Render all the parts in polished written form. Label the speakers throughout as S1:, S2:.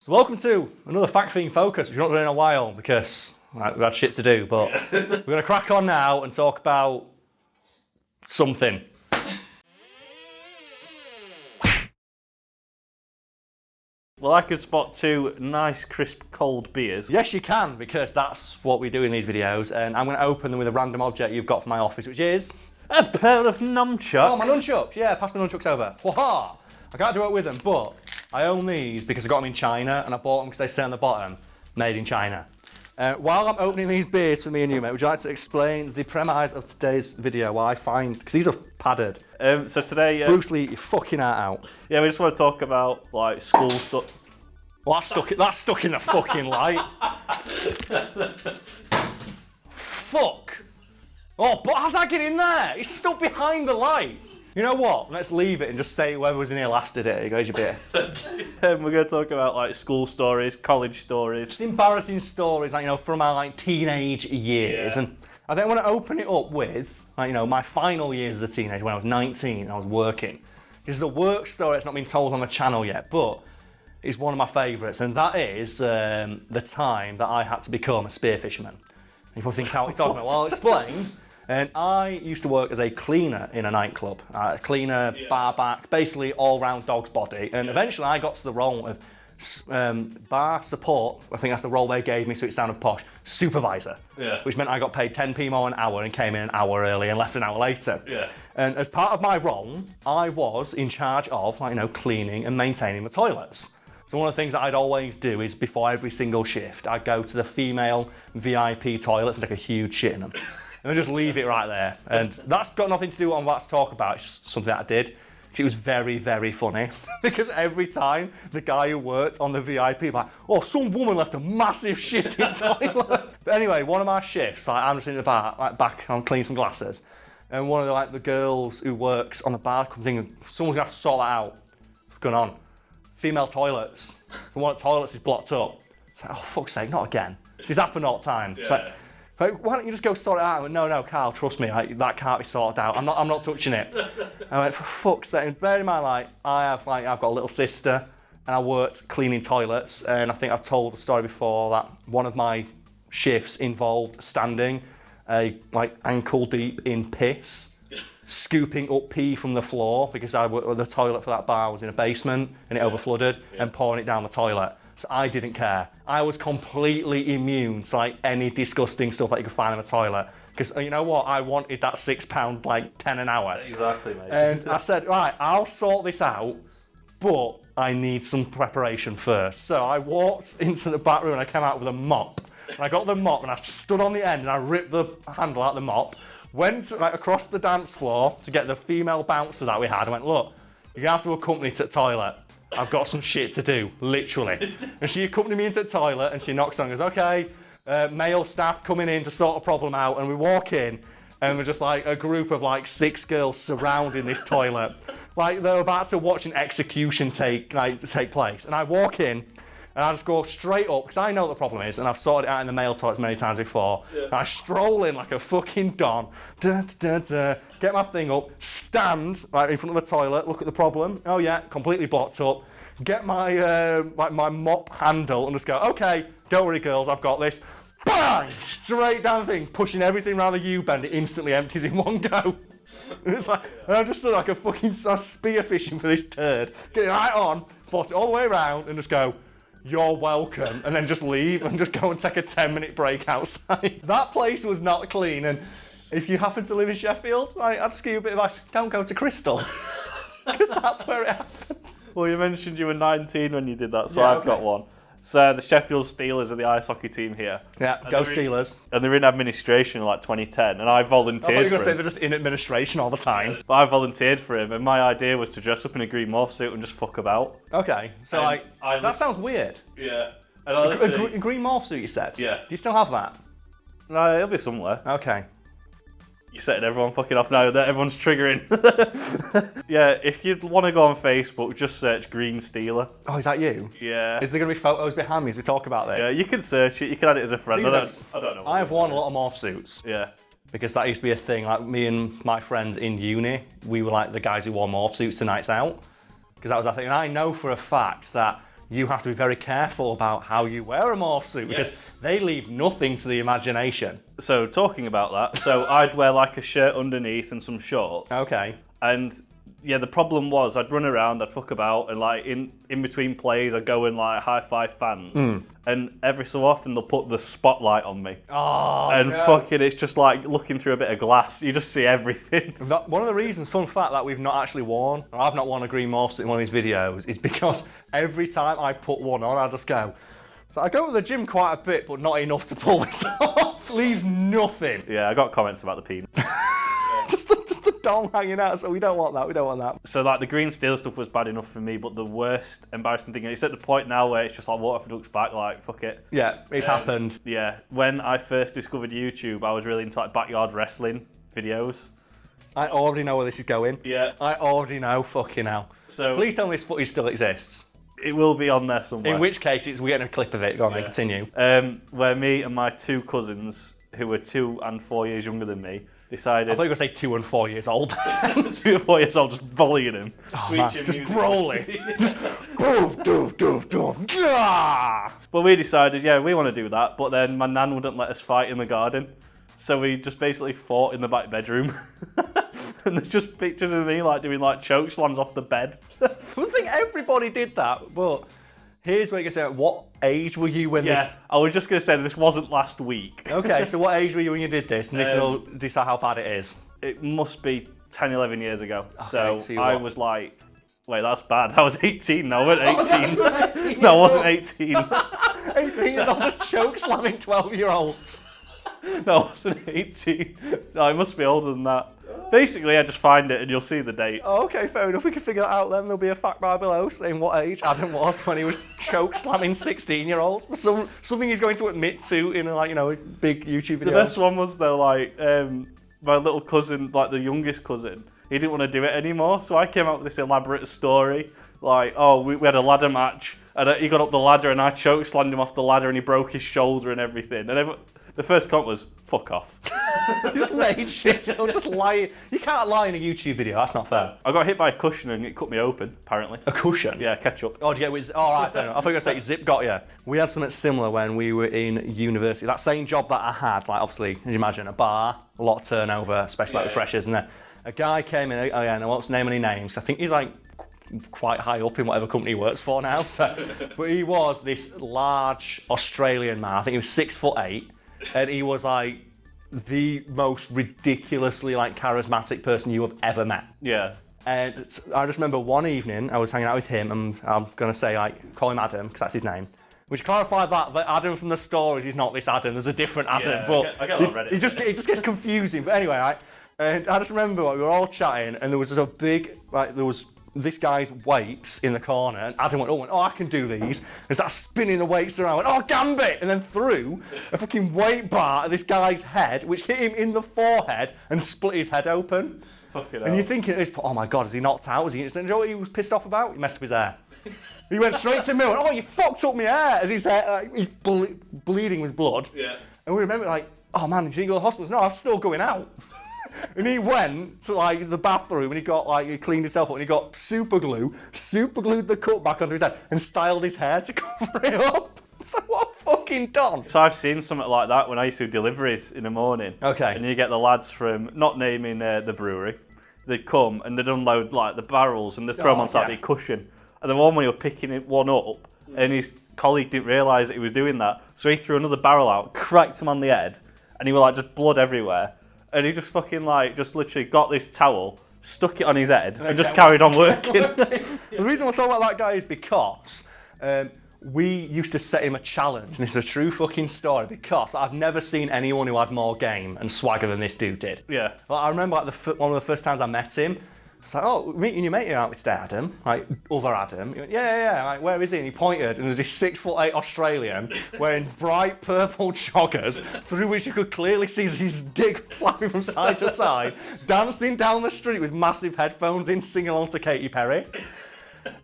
S1: So welcome to another Fact Fiend Focus, which we've not done in a while because we've had shit to do, but we're going to crack on now and talk about something.
S2: Well, I can spot two nice, crisp, cold beers.
S1: Yes, you can, because that's what we do in these videos, and I'm going to open them with a random object you've got from my office, which is...
S2: A pair of nunchucks.
S1: Oh, my nunchucks! Yeah, pass my nunchucks over. Waha! I can't do it with them, but I own these because I got them in China, and I bought them because they say on the bottom, made in China. While I'm opening these beers for me and you, mate, would you like to explain the premise of today's video? Why I find, because these are padded.
S2: So today,
S1: Bruce Lee, you're fucking out.
S2: Yeah, we just want to talk about like school stuff.
S1: Well, that's stuck in the fucking light. Fuck. Oh, but how'd that get in there? It's stuck behind the light. You know what? Let's leave it and just say whoever was in here last did it. Here goes your beer.
S2: We're going to talk about like school stories, college stories.
S1: Just embarrassing stories, like, you know, from our like teenage years.
S2: Yeah.
S1: And I then want to open it up with, like, you know, my final years as a teenager when I was 19 and I was working. This is a work story that's not been told on the channel yet, but it's one of my favourites, and that is the time that I had to become a spear fisherman. And you probably think, how are we talking about? Well, I'll explain. And I used to work as a cleaner in a nightclub. Cleaner, bar back, basically all round dog's body. And eventually I got to the role of bar support. I think that's the role they gave me, so it sounded posh. Supervisor.
S2: Yeah.
S1: Which meant I got paid 10p more an hour and came in an hour early and left an hour later.
S2: Yeah.
S1: And as part of my role, I was in charge of, like, you know, cleaning and maintaining the toilets. So one of the things that I'd always do is before every single shift, I'd go to the female VIP toilets and take a huge shit in them. And just leave it right there. And that's got nothing to do with what I'm about to talk about. It's just something that I did. It was very, very funny. Because every time the guy who worked on the VIP was like, oh, some woman left a massive shit in toilet. But anyway, one of my shifts, like, I'm just in the bar, like back, I'm cleaning some glasses. And one of the girls who works on the bar comes in and someone's gonna have to sort that out. What's going on? Female toilets. One of the toilets is blocked up. It's like, oh, fuck's sake, not again. This happened all the time.
S2: Yeah.
S1: It's like, why don't you just go sort it out? I went, no, Karl, trust me, that can't be sorted out. I'm not touching it. I went, for fuck's sake. And bear in mind, I've got a little sister, and I worked cleaning toilets, and I think I've told the story before that one of my shifts involved standing ankle deep in piss, scooping up pee from the floor because the toilet for that bar was in a basement and it overflooded, and pouring it down the toilet. So I didn't care. I was completely immune to like any disgusting stuff that you could find in the toilet. Because you know what? I wanted that £6, like 10 an hour.
S2: Exactly, mate.
S1: And I said, right, I'll sort this out, but I need some preparation first. So I walked into the back room and I came out with a mop. And I got the mop and I stood on the end and I ripped the handle out of the mop, went across the dance floor to get the female bouncer that we had. I went, look, you're gonna have to accompany me to the toilet. I've got some shit to do, literally. And she accompanied me into the toilet and she knocks on and goes, okay, male staff coming in to sort a problem out. And we walk in and we're just like a group of like 6 girls surrounding this toilet. Like they're about to watch an execution take place. And I walk in and I just go straight up, because I know what the problem is, and I've sorted it out in the male toilets many times before. Yeah. And I stroll in like a fucking don, get my thing up, stand right in front of the toilet, look at the problem. Oh yeah, completely blocked up. Get my my mop handle and just go, okay, don't worry girls, I've got this. Bang! Straight down the thing, pushing everything around the U-bend, it instantly empties in one go. And it's like, and I'm just like a fucking spear fishing for this turd. Get it right on, force it all the way around, and just go, you're welcome, and then just leave and just go and take a 10-minute break outside. That place was not clean, and if you happen to live in Sheffield, I'll just give you a bit of advice, don't go to Crystal, because that's where it happened.
S2: Well, you mentioned you were 19 when you did that, so
S1: Yeah,
S2: I've got one. So the Sheffield Steelers are the ice hockey team here.
S1: Yeah, go Steelers.
S2: And they're in administration in like 2010, and I volunteered for him.
S1: I thought you were going to say they're just in administration all the time.
S2: But I volunteered for him, and my idea was to dress up in a green morphsuit and just fuck about.
S1: Okay, so that sounds weird.
S2: Yeah. And I
S1: a green morphsuit, you said?
S2: Yeah.
S1: Do you still have that?
S2: No, it'll be somewhere.
S1: Okay.
S2: You're setting everyone fucking off now, that everyone's triggering. Yeah, if you want to go on Facebook, just search Green Steeler.
S1: Oh, is that you?
S2: Yeah.
S1: Is there going to be photos behind me as we talk about this?
S2: Yeah, you can search it, you can add it as a friend. I don't know.
S1: I have worn a lot of morphsuits.
S2: Yeah.
S1: Because that used to be a thing. Like me and my friends in uni, we were like the guys who wore morphsuits to nights out. Because that was our thing. And I know for a fact that you have to be very careful about how you wear a morph suit because they leave nothing to the imagination.
S2: So talking about that, so I'd wear like a shirt underneath and some shorts.
S1: Okay.
S2: And yeah, the problem was I'd run around, I'd fuck about, and like in between plays, I'd go and like high five fans, and every so often they'll put the spotlight on me.
S1: Oh,
S2: and
S1: no.
S2: fucking, it's just like looking through a bit of glass. You just see everything.
S1: One of the reasons, fun fact, that we've not actually worn, or I've not worn a green morph suit in one of these videos, is because every time I put one on, I just go. So I go to the gym quite a bit, but not enough to pull this off. Leaves nothing.
S2: Yeah, I got comments about the penis.
S1: just the dong hanging out, so we don't want that, we don't want that.
S2: So like the green steel stuff was bad enough for me, but the worst embarrassing thing, it's at the point now where it's just like water for ducks back, like fuck it.
S1: Yeah, it's happened.
S2: Yeah, when I first discovered YouTube, I was really into like backyard wrestling videos.
S1: I already know where this is going.
S2: Yeah.
S1: I already know, fucking hell.
S2: So
S1: please tell me this footage still exists.
S2: It will be on there somewhere.
S1: In which case, we're getting a clip of it. Go on, then, continue.
S2: Where me and my two cousins, who were 2 and 4 years younger than me, decided...
S1: I thought you were going to say 2 and 4 years old.
S2: 2 and 4 years old, just volleying him.
S1: Oh, man, just brawling. Just boom, doom, doom, doom. Gah!
S2: But we decided, yeah, we want to do that. But then my nan wouldn't let us fight in the garden. So we just basically fought in the back bedroom. And there's just pictures of me like doing like choke slams off the bed.
S1: I think everybody did that, but here's where you can say, what age were you when this...
S2: I was just going to say this wasn't last week.
S1: Okay, so what age were you when you did this? And this will decide how bad it is.
S2: It must be 10, 11 years ago.
S1: Okay,
S2: so I was like, wait, that's bad. I was 18. No, I wasn't 18. No, I wasn't 18.
S1: 18 years old, just choke slamming 12-year-olds.
S2: No, I wasn't 18. No, I must be older than that. Basically, I just find it and you'll see the date.
S1: Oh, okay, fair enough. We can figure that out then. There'll be a fact bar below saying what age Adam was when he was choke slamming 16-year-olds. Something he's going to admit to in a big YouTube video.
S2: The best one was though, like my little cousin, like the youngest cousin, he didn't want to do it anymore. So I came up with this elaborate story, like, oh, we had a ladder match, and he got up the ladder, and I choke slammed him off the ladder, and he broke his shoulder and everything. And the first comment was, fuck off.
S1: Just made shit up, just lie. You can't lie in a YouTube video, that's not fair.
S2: I got hit by a cushion and it cut me open, apparently.
S1: A cushion?
S2: Yeah, ketchup.
S1: Oh, yeah, it was, all right, fair enough. I thought you were going to say zip got you. We had something similar when we were in university. That same job that I had, like obviously, as you imagine, a bar, a lot of turnover, especially like the freshers, and then a guy came in, oh yeah, and I won't name any names. I think he's like quite high up in whatever company he works for now. But he was this large Australian man. I think he was 6'8", and he was like the most ridiculously like charismatic person you have ever met.
S2: Yeah.
S1: And I just remember one evening I was hanging out with him, and I'm gonna say like call him Adam because that's his name. Which clarified that Adam from the stories is not this Adam. There's a different Adam.
S2: Yeah,
S1: but
S2: I get on Reddit.
S1: it just gets confusing. But anyway, right, and I just remember we were all chatting, and there was just a big there was this guy's weights in the corner, and Adam went, oh, I can do these. And started spinning the weights around, went, oh, gambit! And then threw a fucking weight bar at this guy's head, which hit him in the forehead and split his head open.
S2: Fucking
S1: and you're thinking at this point, oh my God, is he knocked out? You know what he was pissed off about? He messed up his hair. He went straight to me and went, oh, you fucked up my hair! As his hair, he's bleeding with blood.
S2: Yeah.
S1: And we remember like, oh man, did you go to the hospital? No, I'm still going out. And he went to like the bathroom and he cleaned himself up and he got glued the cut back onto his head and styled his hair to cover it up. It's like, what a fucking don.
S2: So I've seen something like that when I used to do deliveries in the morning.
S1: Okay.
S2: And you get the lads from, not naming the brewery, they'd come and they'd unload like the barrels and they'd throw them on top of the cushion. And the one when he was picking one up and his colleague didn't realise that he was doing that. So he threw another barrel out, cracked him on the head, and he was like just blood everywhere. And he just fucking like, just literally got this towel, stuck it on his head, and just carried on working.
S1: The reason I'm talking about that guy is because we used to set him a challenge, and this is a true fucking story, because I've never seen anyone who had more game and swagger than this dude did.
S2: Yeah.
S1: Like, I remember like one of the first times I met him, it's like, oh, meeting your mate here, aren't we today, Adam? Like, other Adam. He went, yeah. Like, where is he? And he pointed, and there was this 6'8" Australian wearing bright purple joggers, through which you could clearly see his dick flapping from side to side, dancing down the street with massive headphones in, singing along to Katy Perry.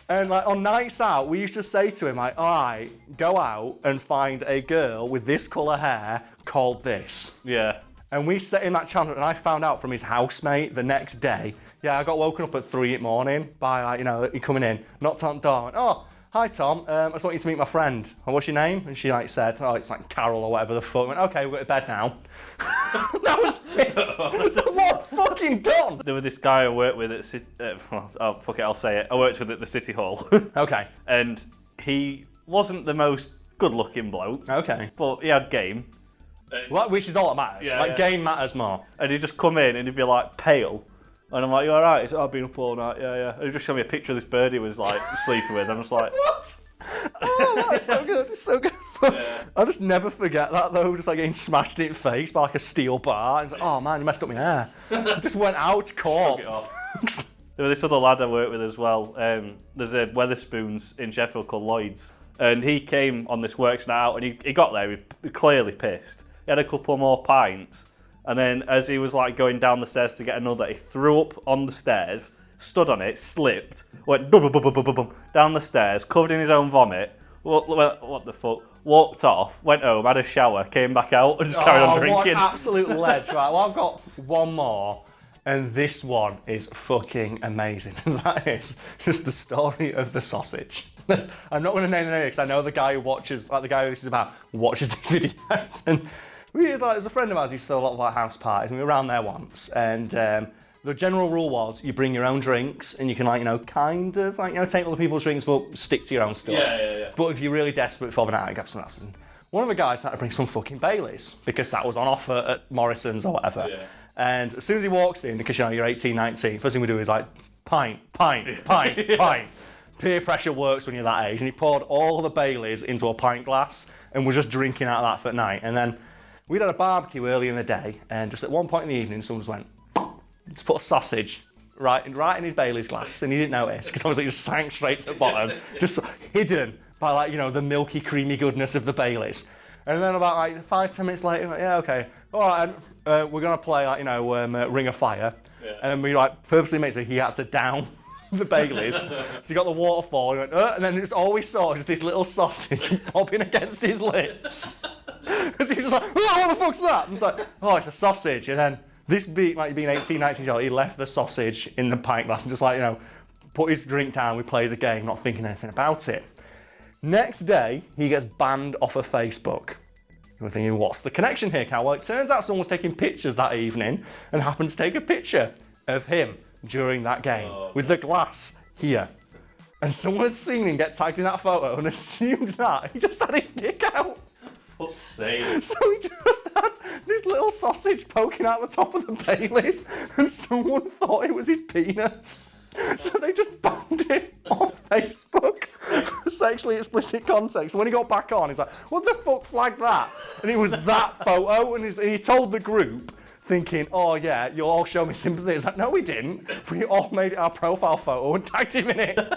S1: And like on nights out, we used to say to him, like, all right, go out and find a girl with this colour hair called this.
S2: Yeah.
S1: And we set him that challenge, and I found out from his housemate the next day. Yeah, I got woken up at 3 in the morning by, like, he coming in, knocked on the door, and went, oh, hi Tom, I just want you to meet my friend. Oh, what's your name? And she like said, oh, it's like Karl or whatever the fuck. I went, okay, we'll go to bed now. That was it. That's what I've fucking done.
S2: There was this guy I worked with at fuck it, I'll say it. I worked with at the City Hall.
S1: Okay.
S2: And he wasn't the most good-looking bloke.
S1: Okay.
S2: But he had game.
S1: Well, which is all that matters.
S2: Yeah,
S1: like,
S2: yeah.
S1: game matters more.
S2: And he'd just come in and he'd be like pale. And I'm like, you alright? He's like, I've been up all night, yeah. And he'd just show me a picture of this bird he was like sleeping with. I'm just like,
S1: What? Oh, that's so good. It's so good.
S2: Yeah.
S1: I just never forget that though. Just like getting smashed in the face by like a steel bar. And it's like, oh man, you messed up my hair. I just went out to court.
S2: Shrug it off. There was this other lad I worked with as well. There's a Weatherspoons in Sheffield called Lloyd's. And he came on this works night out and he got there, he was clearly pissed. He had a couple more pints. And then as he was like going down the stairs to get another, he threw up on the stairs, stood on it, slipped, went bum, bum, bum, bum, bum, bum, down the stairs, covered in his own vomit. What the fuck? Walked off, went home, had a shower, came back out and just carried on drinking.
S1: What absolute ledge. Right, well, I've got one more. And this one is fucking amazing. And that is just the story of the sausage. I'm not going to name the name because I know the guy who watches, like the guy who this is about, watches these videos. And there's a friend of ours who used to do a lot of our house parties, and we were around there once. And the general rule was you bring your own drinks, and you can kind of take other people's drinks, but stick to your own stuff.
S2: Yeah.
S1: But if you're really desperate for the night, grab someone else's. One of the guys had to bring some fucking Baileys because that was on offer at Morrison's or whatever.
S2: Yeah.
S1: And as soon as he walks in, because you're 18, 19, first thing we do is like pint. Peer pressure works when you're that age. And he poured all of the Baileys into a pint glass and was just drinking out of that for the night. And then we'd had a barbecue early in the day, and just at one point in the evening, someone just went, just put a sausage right in his Bailey's glass, and he didn't notice because obviously it just sank straight to the bottom, just hidden by the milky, creamy goodness of the Baileys. And then about 5-10 minutes later, like, yeah, okay, all right, we're gonna play Ring of Fire,
S2: Yeah.
S1: and we purposely made it so he had to down the Baileys. So he got the waterfall, he went, and then it's all we saw was just this little sausage popping against his lips. Because he was just like, oh, what the fuck's that? And it's like, oh, it's a sausage. And then this being 18, 19 years old, he left the sausage in the pint glass and just put his drink down, we played the game, not thinking anything about it. Next day, he gets banned off of Facebook. We're thinking, what's the connection here, Karl? Well, it turns out someone was taking pictures that evening and happened to take a picture of him during that game with the glass here. And someone had seen him get tagged in that photo and assumed that he just had his dick out.
S2: Fuck's sake.
S1: So he just had this little sausage poking out the top of the Baileys, and someone thought it was his penis. So they just banned him on Facebook for sexually explicit content. So when he got back on, he's like, what the fuck flagged that? And it was that photo, and he told the group, thinking, oh yeah, you'll all show me sympathy. It's like, no we didn't. We all made it our profile photo and tagged him in it.